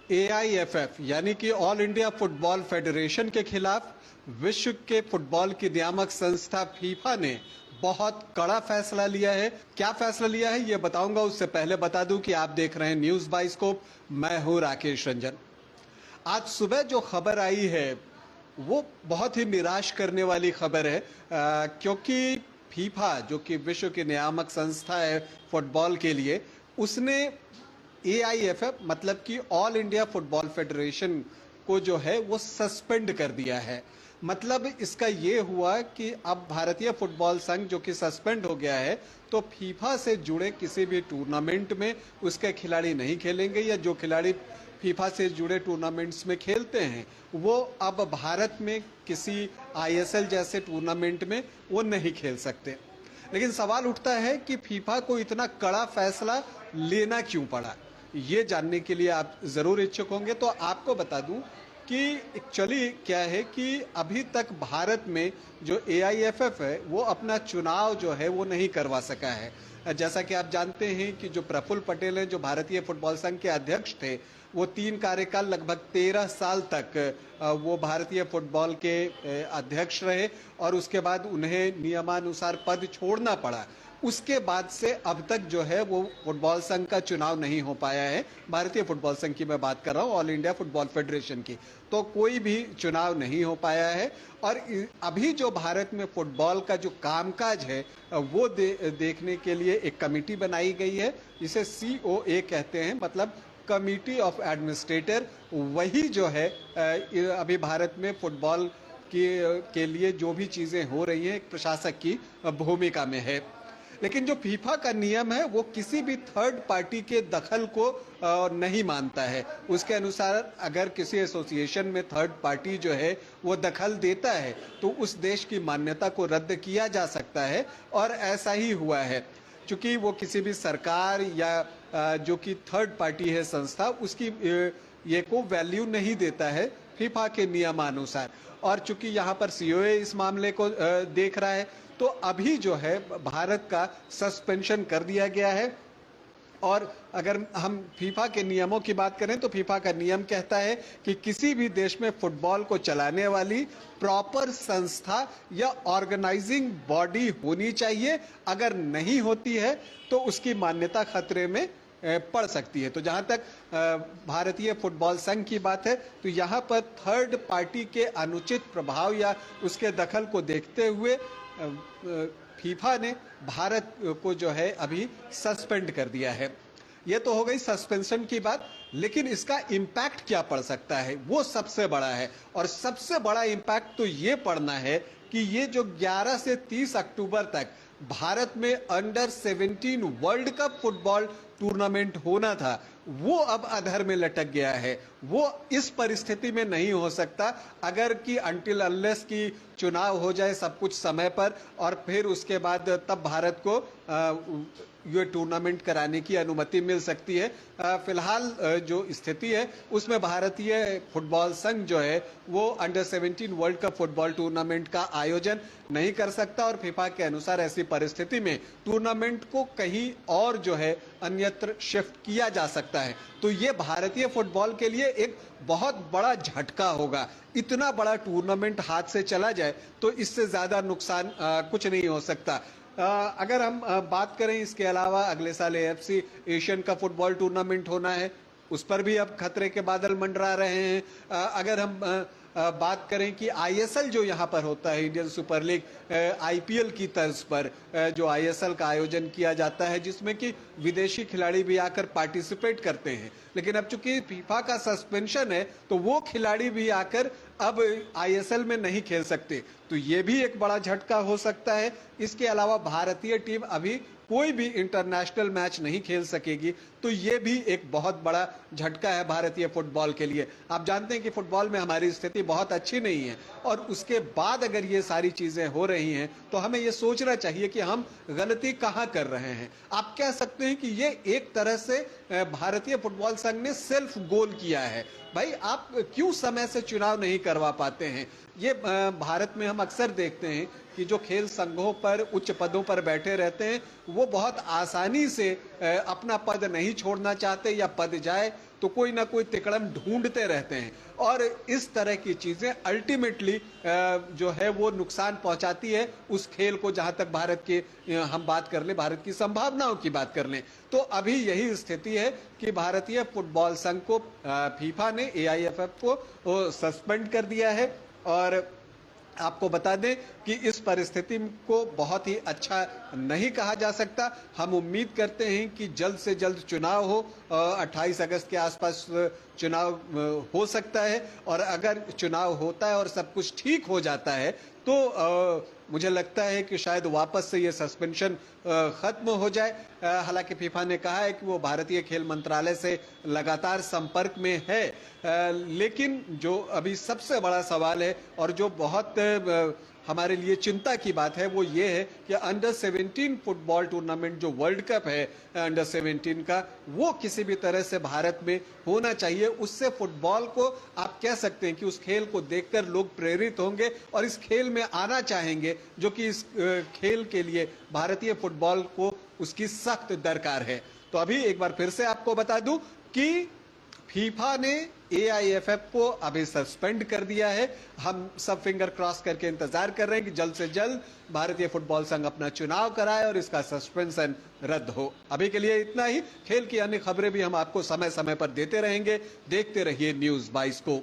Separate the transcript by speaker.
Speaker 1: AIFF यानी कि all India football federation के खिलाफ विश्व के फुटबॉल की नियामक संस्था फीफा ने बहुत कड़ा फैसला लिया है। क्या फैसला लिया है ये बताऊंगा, उससे पहले बता दूं कि आप देख रहे हैं न्यूज बाइस्कोप। मैं हूं राकेश रंजन। आज सुबह जो खबर आई है वो बहुत ही निराश करने वाली खबर है, क्योंकि फीफा जो कि विश्व की नियामक संस्था है फुटबॉल के लिए, उसने AIFF मतलब कि ऑल इंडिया फुटबॉल फेडरेशन को जो है वो सस्पेंड कर दिया है। मतलब इसका ये हुआ कि अब भारतीय फुटबॉल संघ जो कि सस्पेंड हो गया है, तो फीफा से जुड़े किसी भी टूर्नामेंट में उसके खिलाड़ी नहीं खेलेंगे, या जो खिलाड़ी फीफा से जुड़े टूर्नामेंट्स में खेलते हैं वो अब भारत में किसी ISL जैसे टूर्नामेंट में वो नहीं खेल सकते। लेकिन सवाल उठता है कि फीफा को इतना कड़ा फैसला लेना क्यों पड़ा। ये जानने के लिए आप जरूर इच्छुक होंगे, तो आपको बता दूं कि एक्चुअली क्या है कि अभी तक भारत में जो AIFF है वो अपना चुनाव जो है वो नहीं करवा सका है। जैसा कि आप जानते हैं कि जो प्रफुल्ल पटेल हैं, जो भारतीय फुटबॉल संघ के अध्यक्ष थे, वो 3 कार्यकाल लगभग 13 साल तक वो भारतीय फुटबॉल के अध्यक्ष रहे और उसके बाद उन्हें नियमानुसार पद छोड़ना पड़ा। उसके बाद से अब तक जो है वो फुटबॉल संघ का चुनाव नहीं हो पाया है। भारतीय फुटबॉल संघ की मैं बात कर रहा हूँ, ऑल इंडिया फुटबॉल फेडरेशन की, तो कोई भी चुनाव नहीं हो पाया है। और अभी जो भारत में फुटबॉल का जो कामकाज है वो देखने के लिए एक कमेटी बनाई गई है, जिसे COA कहते हैं, मतलब कमिटी ऑफ एडमिनिस्ट्रेटर। वही जो है अभी भारत में फुटबॉल के लिए जो भी चीज़ें हो रही हैं एक प्रशासक की भूमिका में है। लेकिन जो फीफा का नियम है वो किसी भी थर्ड पार्टी के दखल को नहीं मानता है। उसके अनुसार अगर किसी एसोसिएशन में थर्ड पार्टी जो है वो दखल देता है तो उस देश की मान्यता को रद्द किया जा सकता है, और ऐसा ही हुआ है। चूंकि वो किसी भी सरकार या जो कि थर्ड पार्टी है संस्था, उसकी ये को वैल्यू नहीं देता है फीफा के नियमानुसार। और चूंकि यहाँ पर COA इस मामले को देख रहा है, तो अभी जो है भारत का सस्पेंशन कर दिया गया है। और अगर हम फीफा के नियमों की बात करें तो फीफा का नियम कहता है कि किसी भी देश में फुटबॉल को चलाने वाली प्रॉपर संस्था या ऑर्गेनाइजिंग बॉडी होनी चाहिए। अगर नहीं होती है तो उसकी मान्यता खतरे में पड़ सकती है। तो जहां तक भारतीय फुटबॉल संघ की बात है, तो यहां पर थर्ड पार्टी के अनुचित प्रभाव या उसके दखल को देखते हुए फीफा ने भारत को जो है अभी सस्पेंड कर दिया है। ये तो हो गई सस्पेंशन की बात, लेकिन इसका इम्पैक्ट क्या पड़ सकता है वो सबसे बड़ा है। और सबसे बड़ा इम्पैक्ट तो ये पड़ना है कि ये जो 11 से 30 अक्टूबर तक भारत में under 17 world cup football tournament होना था, वो अब अधर में लटक गया है। वो इस परिस्थिति में नहीं हो सकता अगर कि अनटिल अनलेस की चुनाव हो जाए सब कुछ समय पर, और फिर उसके बाद तब भारत को ये टूर्नामेंट कराने की अनुमति मिल सकती है। फिलहाल जो स्थिति है उसमें भारतीय फुटबॉल संघ जो है वो under 17 world cup football tournament का आयोजन नहीं कर सकता, और फीफा के अनुसार ऐसी परिस्थिति में टूर्नामेंट को कहीं और जो है अन्यत्र शिफ्ट किया जा सकता है। तो ये भारतीय फुटबॉल के लिए एक बहुत बड़ा झटका होगा। इतना बड़ा टूर्नामेंट हाथ से चला जाए तो इससे ज्यादा नुकसान कुछ नहीं हो सकता। अगर हम बात करें इसके अलावा, अगले साल AFC एशियन का फुटबॉल टूर्नामेंट होना है, उस पर भी अब खतरे के बादल मंडरा रहे हैं। अगर हम बात करें कि ISL जो यहाँ पर होता है, इंडियन सुपर लीग, IPL की तर्ज पर जो ISL का आयोजन किया जाता है, जिसमें कि विदेशी खिलाड़ी भी आकर पार्टिसिपेट करते हैं, लेकिन अब चूंकि फीफा का सस्पेंशन है तो वो खिलाड़ी भी आकर अब ISL में नहीं खेल सकते। तो ये भी एक बड़ा झटका हो सकता है। इसके अलावा भारतीय टीम अभी कोई भी इंटरनेशनल मैच नहीं खेल सकेगी, तो ये भी एक बहुत बड़ा झटका है भारतीय फुटबॉल के लिए। आप जानते हैं कि फुटबॉल में हमारी स्थिति बहुत अच्छी नहीं है, और उसके बाद अगर ये सारी चीजें हो रही हैं तो हमें ये सोचना चाहिए कि हम गलती कहाँ कर रहे हैं। आप कह सकते हैं कि ये एक तरह से भारतीय फुटबॉल संघ ने सेल्फ गोल किया है। भाई, आप क्यों समय से चुनाव नहीं करवा पाते हैं? ये भारत में हम अक्सर देखते हैं कि जो खेल संघों पर उच्च पदों पर बैठे रहते हैं वो बहुत आसानी से अपना पद नहीं छोड़ना चाहते, या पद जाए तो कोई ना कोई तिकड़म ढूंढते रहते हैं, और इस तरह की चीजें अल्टीमेटली जो है वो नुकसान पहुंचाती है उस खेल को। जहां तक भारत के हम बात कर लें, भारत की संभावनाओं की बात कर लें, तो अभी यही स्थिति है कि भारतीय फुटबॉल संघ को फीफा ने, एआईएफएफ को सस्पेंड कर दिया है। और आपको बता दें कि इस परिस्थिति को बहुत ही अच्छा नहीं कहा जा सकता। हम उम्मीद करते हैं कि जल्द से जल्द चुनाव हो, 28 अगस्त के आसपास चुनाव हो सकता है, और अगर चुनाव होता है और सब कुछ ठीक हो जाता है तो मुझे लगता है कि शायद वापस से ये सस्पेंशन खत्म हो जाए। हालांकि फीफा ने कहा है कि वो भारतीय खेल मंत्रालय से लगातार संपर्क में है, लेकिन जो अभी सबसे बड़ा सवाल है और जो बहुत हमारे लिए चिंता की बात है वो ये है कि अंडर 17 फुटबॉल टूर्नामेंट जो वर्ल्ड कप है अंडर 17 का, वो किसी भी तरह से भारत में होना चाहिए। उससे फुटबॉल को आप कह सकते हैं कि उस खेल को देखकर लोग प्रेरित होंगे और इस खेल में आना चाहेंगे, जो कि इस खेल के लिए भारतीय फुटबॉल को उसकी सख्त दरकार है। तो अभी एक बार फिर से आपको बता दूं कि फीफा ने एआईएफएफ को अभी सस्पेंड कर दिया है। हम सब फिंगर क्रॉस करके इंतजार कर रहे हैं कि जल्द से जल्द भारतीय फुटबॉल संघ अपना चुनाव कराए और इसका सस्पेंशन रद्द हो। अभी के लिए इतना ही। खेल की अन्य खबरें भी हम आपको समय समय पर देते रहेंगे। देखते रहिए न्यूज़ 22 को।